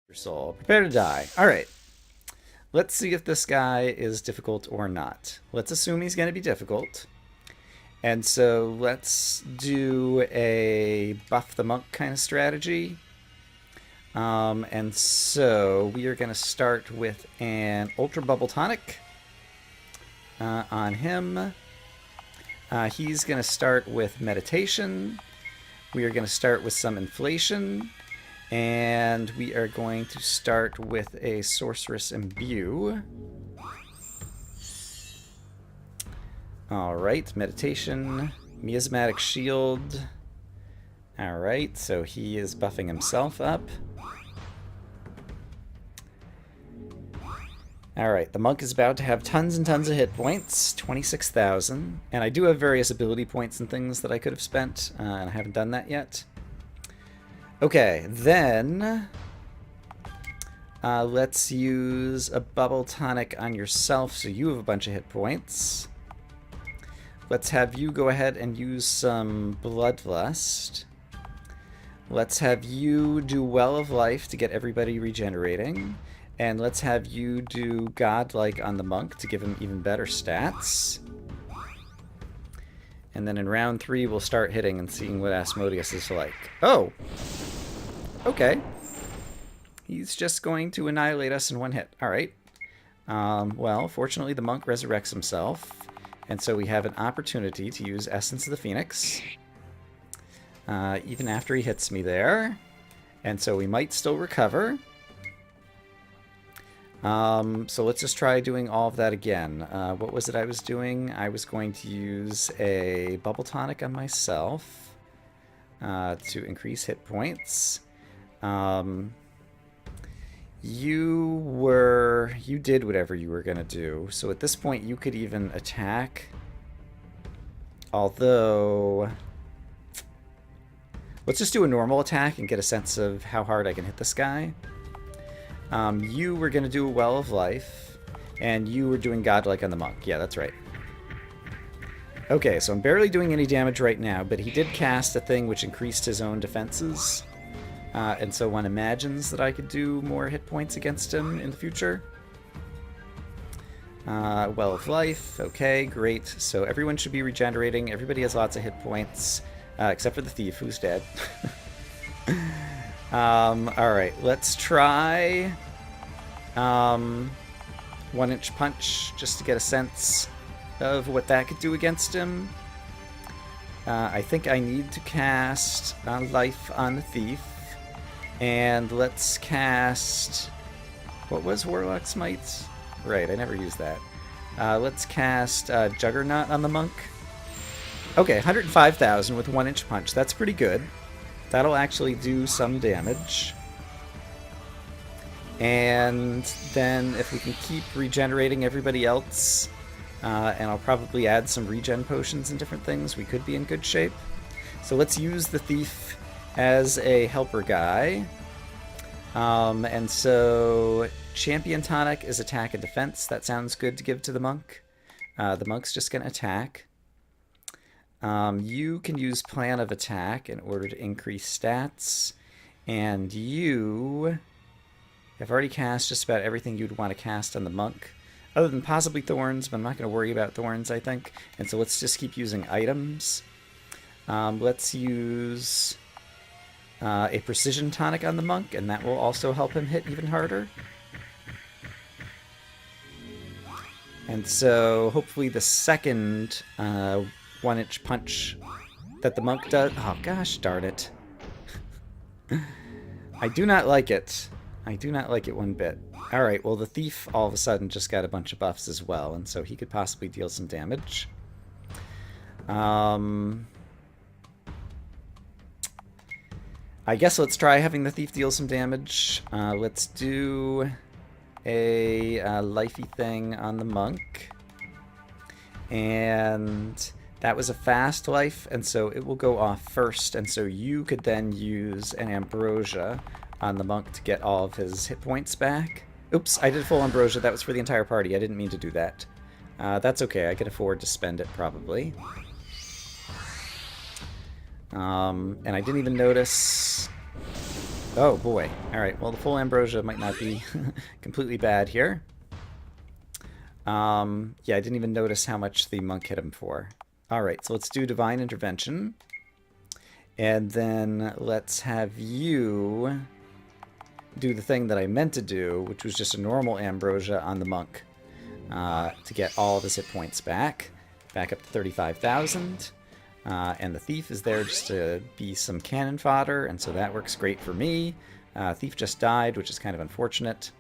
Your soul. Prepare to die. All right. Let's see if this guy is difficult or not. Let's assume he's going to be difficult. And so let's do a buff the monk kind of strategy. And so we are going to start with an Ultra Bubble Tonic on him. He's going to start with Meditation. We are going to start with some Inflation. And we are going to start with a Sorceress Imbue. Alright, Meditation, Miasmatic Shield. Alright, so he is buffing himself up. Alright, the monk is about to have tons and tons of hit points, 26,000. And I do have various ability points and things that I could have spent, and I haven't done that yet. Okay, then let's use a Bubble Tonic on yourself so you have a bunch of hit points. Let's have you go ahead and use some Bloodlust. Let's have you do Well of Life to get everybody regenerating. And let's have you do Godlike on the monk to give him even better stats. And then in round 3, we'll start hitting and seeing what Asmodeus is like. Oh! Okay. He's just going to annihilate us in one hit. Alright. Well, fortunately the monk resurrects himself. And so we have an opportunity to use Essence of the Phoenix. Even after he hits me there. And so we might still recover. So let's just try doing all of that again. What was it I was doing? I was going to use a Bubble Tonic on myself to increase hit points. You did whatever you were gonna do. So at this point you could even attack. Although, let's just do a normal attack and get a sense of how hard I can hit this guy. You were gonna do a Well of Life, and you were doing Godlike on the monk. Yeah, that's right. Okay, so I'm barely doing any damage right now, but he did cast a thing which increased his own defenses. And so one imagines that I could do more hit points against him in the future. Well of Life. Okay, great. So everyone should be regenerating. Everybody has lots of hit points, except for the thief, who's dead. Alright, let's try 1-inch punch, just to get a sense of what that could do against him. I think I need to cast Life on the thief. And let's cast... What was Warlock Smite? Right, I never used that. Let's cast Juggernaut on the monk. Okay, 105,000 with 1-inch punch. That's pretty good. That'll actually do some damage. And then if we can keep regenerating everybody else, and I'll probably add some regen potions and different things, we could be in good shape. So let's use the thief as a helper guy. And so Champion Tonic is attack and defense. That sounds good to give to the monk. The monk's just going to attack. You can use Plan of Attack in order to increase stats. And you have already cast just about everything you'd want to cast on the monk. Other than possibly Thorns, but I'm not going to worry about Thorns, I think. And so let's just keep using items. Let's use a Precision Tonic on the monk, and that will also help him hit even harder. And so hopefully the second 1-inch punch that the monk does... Oh, gosh darn it. I do not like it. I do not like it one bit. Alright, well the thief all of a sudden just got a bunch of buffs as well, and so he could possibly deal some damage. I guess let's try having the thief deal some damage. Let's do a lifey thing on the monk. And that was a fast life, and so it will go off first. And so you could then use an Ambrosia on the monk to get all of his hit points back. Oops, I did full Ambrosia. That was for the entire party. I didn't mean to do that. That's okay. I can afford to spend it, probably. And I didn't even notice Oh boy. Alright, well the full Ambrosia might not be completely bad here. Yeah, I didn't even notice how much the monk hit him for. Alright, so let's do Divine Intervention. And then let's have you do the thing that I meant to do, which was just a normal Ambrosia on the monk to get all of his hit points back up to 35,000. And the Thief is there just to be some cannon fodder, and so that works great for me. Thief just died, which is kind of unfortunate.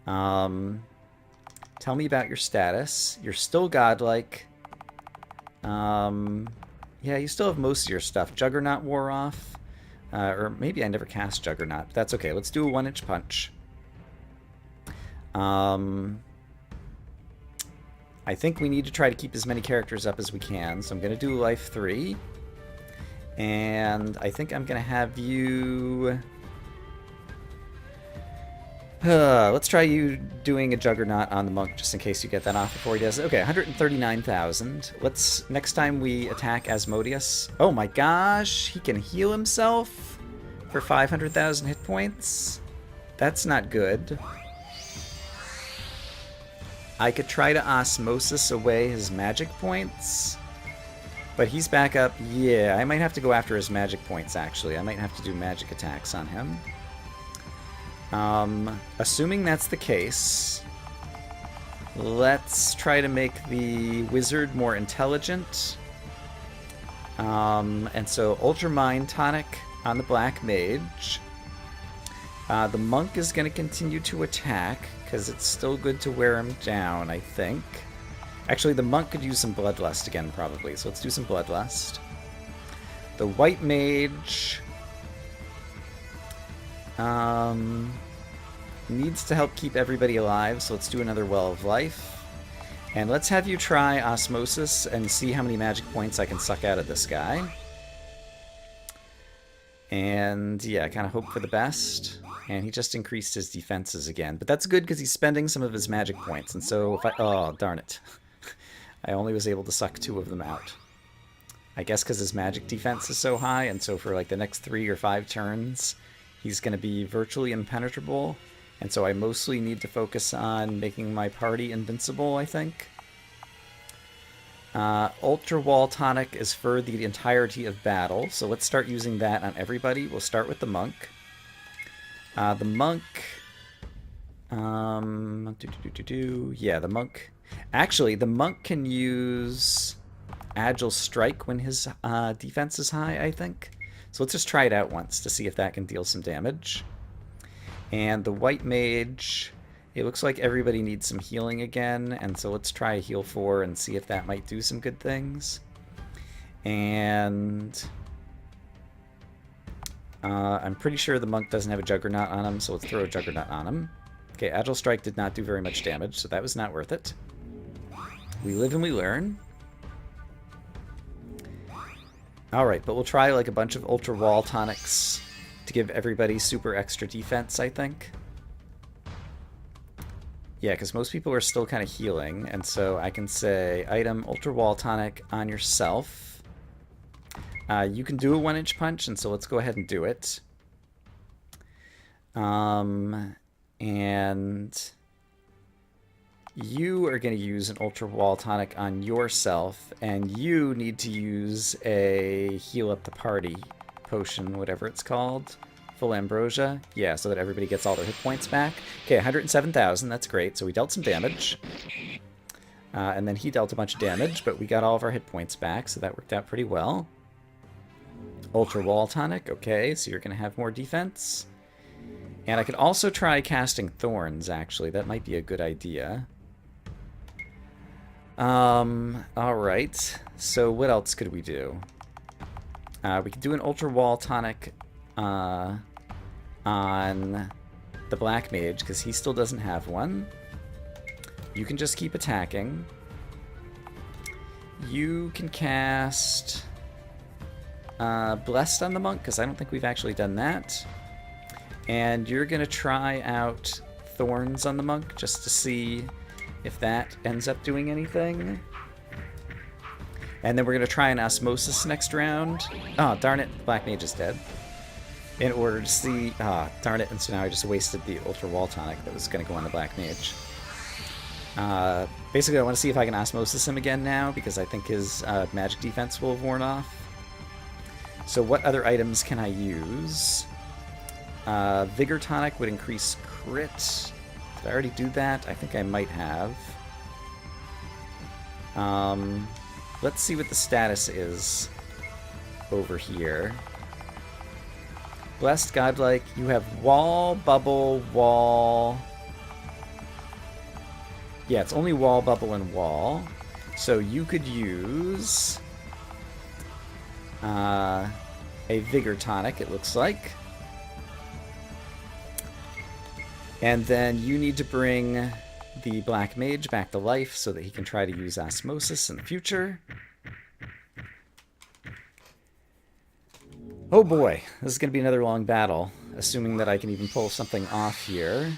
Tell me about your status. You're still godlike. Yeah, you still have most of your stuff. Juggernaut wore off. Or maybe I never cast Juggernaut, but that's okay. Let's do a 1-inch punch. I think we need to try to keep as many characters up as we can, so I'm going to do Life 3. And I think I'm going to have you... let's try you doing a Juggernaut on the monk, just in case you get that off before he does it. Okay, 139,000. Let's... Next time we attack Asmodeus... Oh my gosh! He can heal himself for 500,000 hit points? That's not good. I could try to Osmosis away his magic points, but he's back up. Yeah, I might have to go after his magic points, actually. I might have to do magic attacks on him. Assuming that's the case, let's try to make the wizard more intelligent. And so Ultra Mind Tonic on the Black Mage. The monk is going to continue to attack, because it's still good to wear him down, I think. Actually, the monk could use some Bloodlust again, probably, so let's do some Bloodlust. The white mage needs to help keep everybody alive, so let's do another Well of Life. And let's have you try Osmosis and see how many magic points I can suck out of this guy. And yeah, kind of hope for the best. And he just increased his defenses again. But that's good because he's spending some of his magic points. And so if I... Oh, darn it. I only was able to suck 2 of them out. I guess because his magic defense is so high, and so for like the next 3 or 5 turns, he's going to be virtually impenetrable. And so I mostly need to focus on making my party invincible, I think. Ultra Wall Tonic is for the entirety of battle, so let's start using that on everybody. We'll start with the monk. The monk... Yeah, the monk... Actually, the monk can use Agile Strike when his defense is high, I think. So let's just try it out once to see if that can deal some damage. And the white mage... It looks like everybody needs some healing again, and so let's try a heal 4 and see if that might do some good things. And... I'm pretty sure the monk doesn't have a Juggernaut on him, so let's throw a Juggernaut on him. Okay, Agile Strike did not do very much damage, so that was not worth it. We live and we learn. Alright, but we'll try like a bunch of Ultra Wall Tonics to give everybody super extra defense, I think. Yeah, because most people are still kind of healing, and so I can say, item Ultra Wall Tonic on yourself. You can do a 1-inch punch, and so let's go ahead and do it. And you are going to use an Ultra Wall Tonic on yourself, and you need to use a Heal Up the Party potion, whatever it's called. Full Ambrosia. Yeah, so that everybody gets all their hit points back. Okay, 107,000. That's great. So we dealt some damage. And then he dealt a bunch of damage, but we got all of our hit points back, so that worked out pretty well. Ultra Wall Tonic. Okay, so you're going to have more defense. And I could also try casting Thorns, actually. That might be a good idea. Alright. So what else could we do? We could do an Ultra Wall Tonic on the Black Mage, because he still doesn't have one. You can just keep attacking. You can cast Blessed on the Monk, because I don't think we've actually done that. And you're going to try out Thorns on the Monk, just to see if that ends up doing anything. And then we're going to try an Osmosis next round. Oh, darn it. Black Mage is dead. in order to see... Ah, darn it. And so now I just wasted the Ultra Wall Tonic that was going to go on the Black Mage. Basically, I want to see if I can Osmosis him again now, because I think his magic defense will have worn off. So what other items can I use? Vigor Tonic would increase crit. Did I already do that? I think I might have. Let's see what the status is over here. Blessed Godlike, you have Wall, Bubble, Wall... Yeah, it's only Wall, Bubble, and Wall. So you could use a Vigor Tonic, it looks like. And then you need to bring the Black Mage back to life so that he can try to use Osmosis in the future. Oh boy, this is going to be another long battle, assuming that I can even pull something off here.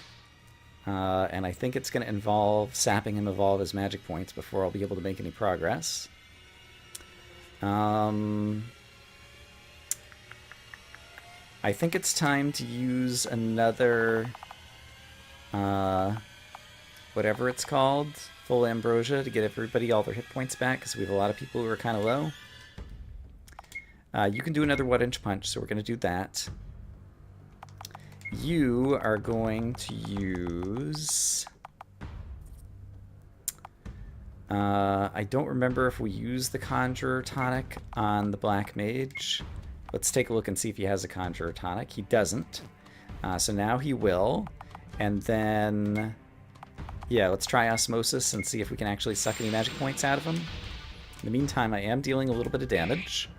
And I think it's going to involve sapping him of all of his magic points before I'll be able to make any progress. I think it's time to use another, whatever it's called, Full Ambrosia, to get everybody all their hit points back, because we have a lot of people who are kind of low. You can do another 1-inch punch, so we're going to do that. You are going to use... I don't remember if we use the Conjurer Tonic on the Black Mage. Let's take a look and see if he has a Conjurer Tonic. He doesn't. So now he will. And then... yeah, let's try Osmosis and see if we can actually suck any magic points out of him. In the meantime, I am dealing a little bit of damage.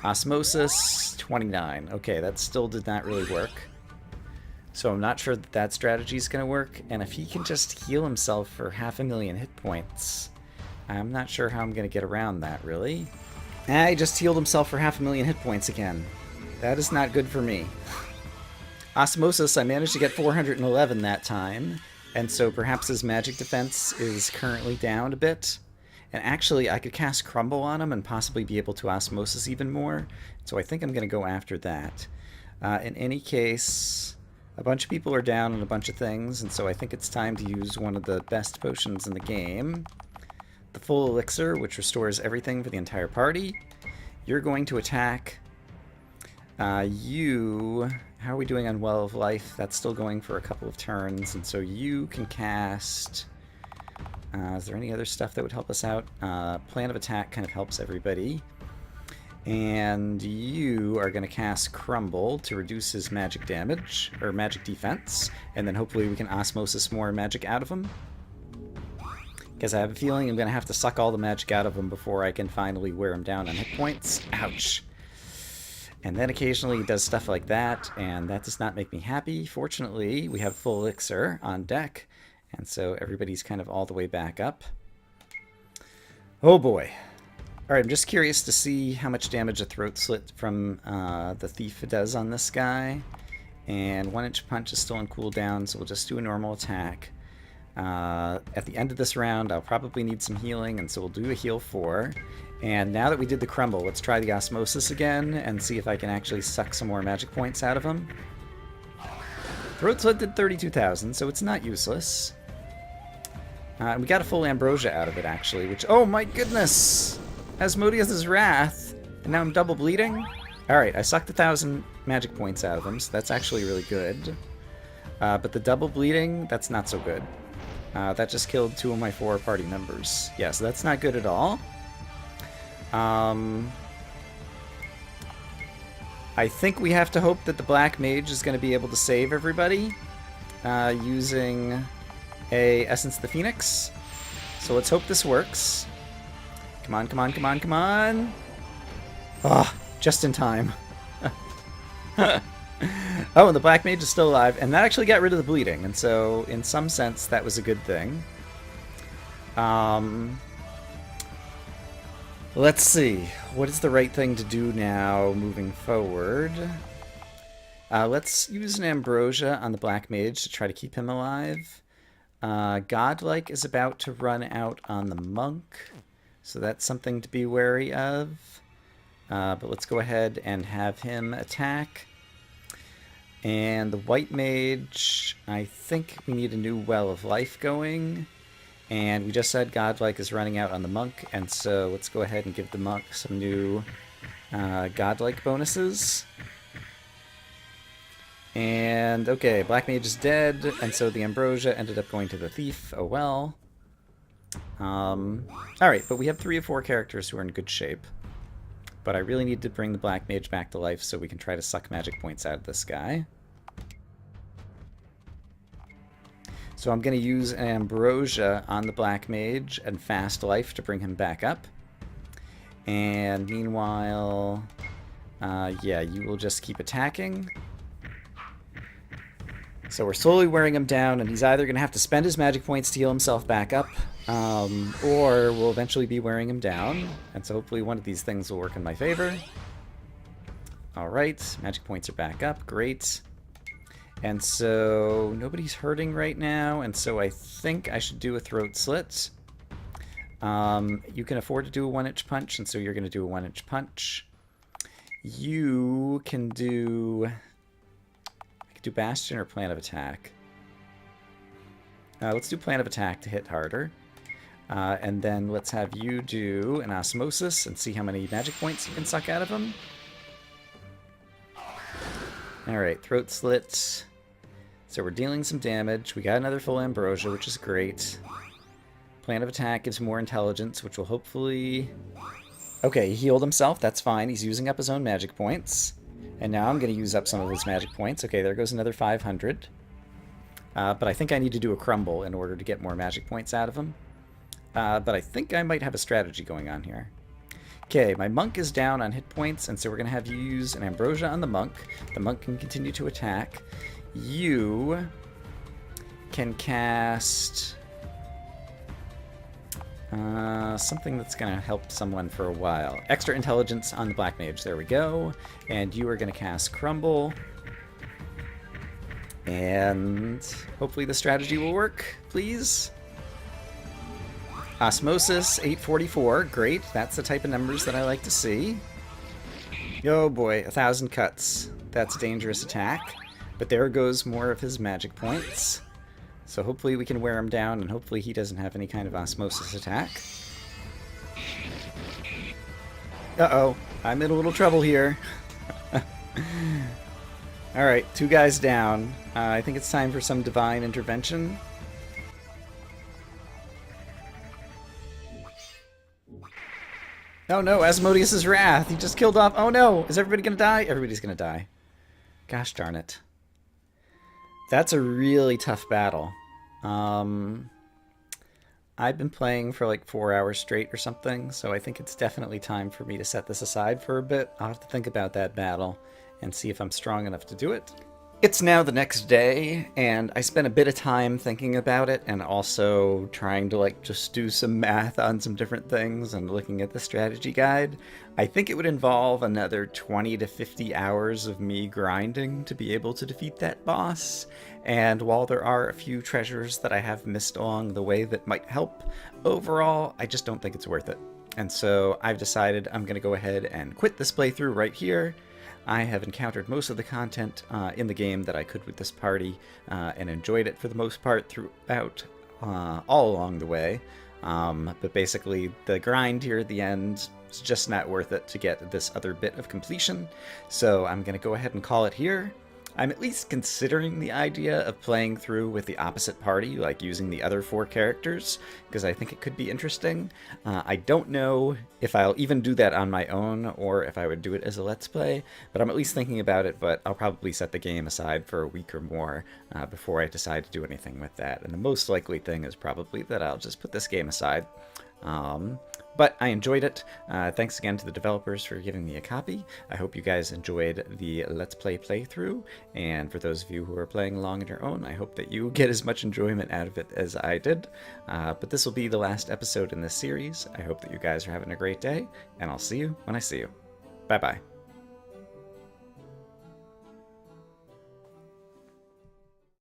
Osmosis, 29. Okay, that still did not really work. So I'm not sure that that strategy is going to work. And if he can just heal himself for 500,000 hit points, I'm not sure how I'm going to get around that, really. He just healed himself for 500,000 hit points again. That is not good for me. Osmosis, I managed to get 411 that time. And so perhaps his magic defense is currently down a bit. And actually, I could cast Crumble on him and possibly be able to Osmosis even more. So I think I'm going to go after that. In any case, a bunch of people are down on a bunch of things, and so I think it's time to use one of the best potions in the game. The Full Elixir, which restores everything for the entire party. You're going to attack. How are we doing on Well of Life? That's still going for a couple of turns, and so you can cast... is there any other stuff that would help us out? Plan of Attack kind of helps everybody. And you are going to cast Crumble to reduce his magic damage, or magic defense, and then hopefully we can Osmosis more magic out of him. Because I have a feeling I'm going to have to suck all the magic out of him before I can finally wear him down on hit points. Ouch! And then occasionally he does stuff like that, and that does not make me happy. Fortunately, we have Full Elixir on deck, and so everybody's kind of all the way back up. Oh boy. Alright, I'm just curious to see how much damage a Throat Slit from the Thief does on this guy. And 1-inch punch is still on cooldown, so we'll just do a normal attack. At the end of this round, I'll probably need some healing, and so we'll do a heal 4. And now that we did the Crumble, let's try the Osmosis again and see if I can actually suck some more magic points out of him. Throat Slit did 32,000, so it's not useless. And we got a full Ambrosia out of it, actually, which... oh my goodness! Asmodeus' Wrath! And now I'm double bleeding? Alright, I sucked 1,000 magic points out of him, so that's actually really good. But the double bleeding, that's not so good. That just killed 2 of my 4 party members. Yeah, so that's not good at all. I think we have to hope that the Black Mage is going to be able to save everybody using a Essence of the Phoenix. So let's hope this works. Come on, come on, come on, come on! Ah, just in time. Oh, and the Black Mage is still alive, and that actually got rid of the bleeding, and so in some sense that was a good thing. Let's see. What is the right thing to do now moving forward? Let's use an Ambrosia on the Black Mage to try to keep him alive. Godlike is about to run out on the Monk, so that's something to be wary of. But let's go ahead and have him attack. And the white mage, I think we need a new Well of Life going. And we just said Godlike is running out on the monk, and so let's go ahead and give the monk some new Godlike bonuses. And okay, Black Mage is dead, and so the Ambrosia ended up going to the Thief. Oh well. Alright, but we have 3 of 4 characters who are in good shape. But I really need to bring the Black Mage back to life so we can try to suck magic points out of this guy. So I'm going to use an Ambrosia on the Black Mage and Fast Life to bring him back up. And meanwhile, yeah, you will just keep attacking. So we're slowly wearing him down, and he's either going to have to spend his magic points to heal himself back up, or we'll eventually be wearing him down. And so hopefully one of these things will work in my favor. Alright, magic points are back up. Great. And so nobody's hurting right now, and so I think I should do a throat slit. You can afford to do a 1-inch punch, and so you're going to do a 1-inch punch. You can do... I could do Bastion or Plan of Attack. Let's do Plan of Attack to hit harder. And then let's have you do an Osmosis and see how many magic points you can suck out of him. Alright, throat slit. So we're dealing some damage. We got another full Ambrosia, which is great. Plan of Attack gives more intelligence, which will hopefully... Okay, he healed himself. That's fine. He's using up his own magic points. And now I'm going to use up some of his magic points. Okay, there goes another 500. But I think I need to do a crumble in order to get more magic points out of him. But I think I might have a strategy going on here. Okay, my monk is down on hit points, and so we're going to have you use an Ambrosia on the monk. The monk can continue to attack. You can cast something that's going to help someone for a while. Extra intelligence on the Black Mage. There we go. And you are going to cast Crumble. And hopefully the strategy will work, please. Osmosis, 844. Great. That's the type of numbers that I like to see. Oh boy, 1,000 cuts. That's a dangerous attack. But there goes more of his magic points. So hopefully we can wear him down, and hopefully he doesn't have any kind of Osmosis attack. Uh-oh. I'm in a little trouble here. Alright, 2 guys down. I think it's time for some divine intervention. Oh no, Asmodeus' Wrath! He just killed off... Oh no! Is everybody gonna die? Everybody's gonna die. Gosh darn it. That's a really tough battle. I've been playing for like 4 hours straight or something, so I think it's definitely time for me to set this aside for a bit. I'll have to think about that battle and see if I'm strong enough to do it. It's now the next day, and I spent a bit of time thinking about it and also trying to like just do some math on some different things and looking at the strategy guide. I think it would involve another 20 to 50 hours of me grinding to be able to defeat that boss. And while there are a few treasures that I have missed along the way that might help, overall, I just don't think it's worth it. And so I've decided I'm going to go ahead and quit this playthrough right here. I have encountered most of the content in the game that I could with this party and enjoyed it for the most part throughout all along the way. But basically the grind here at the end is just not worth it to get this other bit of completion. So I'm going to go ahead and call it here. I'm at least considering the idea of playing through with the opposite party, like using the other 4 characters, because I think it could be interesting. I don't know if I'll even do that on my own, or if I would do it as a Let's Play, but I'm at least thinking about it, but I'll probably set the game aside for a week or more before I decide to do anything with that. And the most likely thing is probably that I'll just put this game aside. But I enjoyed it. Thanks again to the developers for giving me a copy. I hope you guys enjoyed the Let's Play playthrough. And for those of you who are playing along on your own, I hope that you get as much enjoyment out of it as I did. But this will be the last episode in this series. I hope that you guys are having a great day, and I'll see you when I see you. Bye-bye.